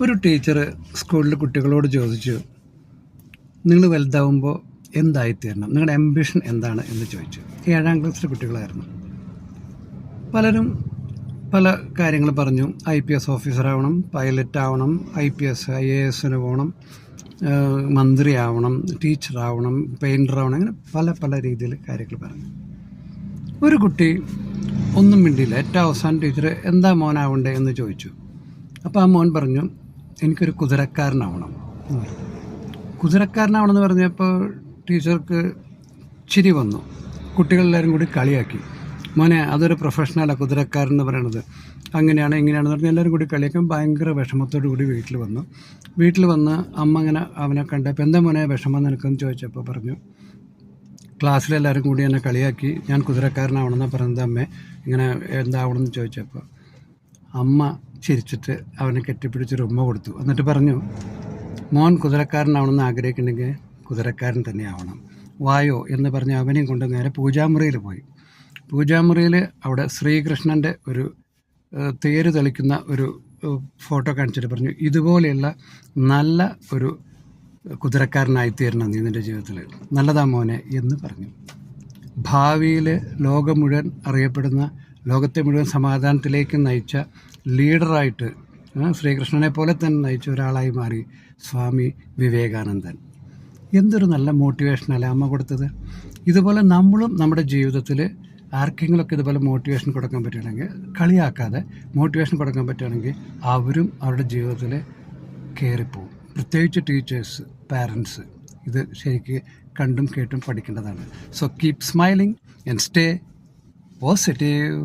ഒരു ടീച്ചർ സ്കൂളിൽ കുട്ടികളോട് ചോദിച്ചു, നിങ്ങൾ വലുതാവുമ്പോൾ എന്തായിത്തീരണം, നിങ്ങളുടെ ആംബിഷൻ എന്താണ് എന്ന് ചോദിച്ചു. 7ാം ക്ലാസ്സിലെ കുട്ടികളായിരുന്നു. പലരും പല കാര്യങ്ങൾ പറഞ്ഞു. IPS ഓഫീസറാവണം, പൈലറ്റ് ആവണം, IAS പോകണം, മന്ത്രിയാവണം, ടീച്ചറാവണം, പെയിൻറ്ററാവണം, അങ്ങനെ പല രീതിയിൽ കാര്യങ്ങൾ പറഞ്ഞു. ഒരു കുട്ടി ഒന്നും മിണ്ടിയില്ല. ഏറ്റവും അവസാനം ടീച്ചർ എന്താ മോനാവണ്ടേ എന്ന് ചോദിച്ചു. അപ്പോൾ ആ മോൻ പറഞ്ഞു, എനിക്കൊരു കുതിരക്കാരനാവണം. കുതിരക്കാരനാവണമെന്ന് പറഞ്ഞപ്പോൾ ടീച്ചർക്ക് ചിരി വന്നു. കുട്ടികളെല്ലാവരും കൂടി കളിയാക്കി, മോനെ അതൊരു പ്രൊഫഷണലാണ് കുതിരക്കാരൻ എന്ന് പറയണത്, അങ്ങനെയാണ് ഇങ്ങനെയാണെന്ന് പറഞ്ഞാൽ എല്ലാവരും കൂടി കളിയാക്കാൻ ഭയങ്കര വിഷമത്തോടു കൂടി വീട്ടിൽ വന്ന് അമ്മ ഇങ്ങനെ അവനെ കണ്ടപ്പോൾ എന്താ മോനെ വിഷമം നിനക്കെന്ന് ചോദിച്ചപ്പോൾ പറഞ്ഞു, ക്ലാസ്സിലെല്ലാവരും കൂടി എന്നെ കളിയാക്കി, ഞാൻ കുതിരക്കാരനാവണമെന്നാണ് പറഞ്ഞത് അമ്മേ, ഇങ്ങനെ എന്താവണമെന്ന് ചോദിച്ചപ്പോൾ അമ്മ ചിരിച്ചിട്ട് അവനെ കെട്ടിപ്പിടിച്ചൊരു ഉമ്മ കൊടുത്തു. എന്നിട്ട് പറഞ്ഞു, മോൻ കുതിരക്കാരനാവണമെന്ന് ആഗ്രഹിക്കുന്നുണ്ടെങ്കിൽ കുതിരക്കാരൻ തന്നെ ആവണം, വായോ എന്ന് പറഞ്ഞ് അവനെയും കൊണ്ട് നേരെ പൂജാമുറിയിൽ പോയി. പൂജാമുറിയിൽ അവിടെ ശ്രീകൃഷ്ണൻ്റെ ഒരു തേര് തെളിക്കുന്ന ഒരു ഫോട്ടോ കാണിച്ചിട്ട് പറഞ്ഞു, ഇതുപോലെയുള്ള നല്ല ഒരു കുതിരക്കാരനായിത്തീരണം നീ നിൻ്റെ ജീവിതത്തിൽ, നല്ലതാ മോനെ എന്ന് പറഞ്ഞു. ഭാവിയിൽ ലോകം മുഴുവൻ അറിയപ്പെടുന്ന, ലോകത്തെ മുഴുവൻ സമാധാനത്തിലേക്ക് നയിച്ച ലീഡറായിട്ട് ശ്രീകൃഷ്ണനെ പോലെ തന്നെ നയിച്ച ഒരാളായി മാറി സ്വാമി വിവേകാനന്ദൻ. എന്തൊരു നല്ല മോട്ടിവേഷനല്ലേ അമ്മ കൊടുത്തത്. ഇതുപോലെ നമ്മളും നമ്മുടെ ജീവിതത്തിൽ ആർക്കെങ്കിലുമൊക്കെ ഇതുപോലെ മോട്ടിവേഷൻ കൊടുക്കാൻ പറ്റുകയാണെങ്കിൽ, കളിയാക്കാതെ മോട്ടിവേഷൻ കൊടുക്കാൻ പറ്റുകയാണെങ്കിൽ അവരും അവരുടെ ജീവിതത്തിൽ കയറിപ്പോവും. പ്രത്യേകിച്ച് ടീച്ചേഴ്സ്, പാരൻസ് ഇത് ശരിക്ക് കണ്ടും കേട്ടും പഠിക്കേണ്ടതാണ്. So keep smiling and stay positive.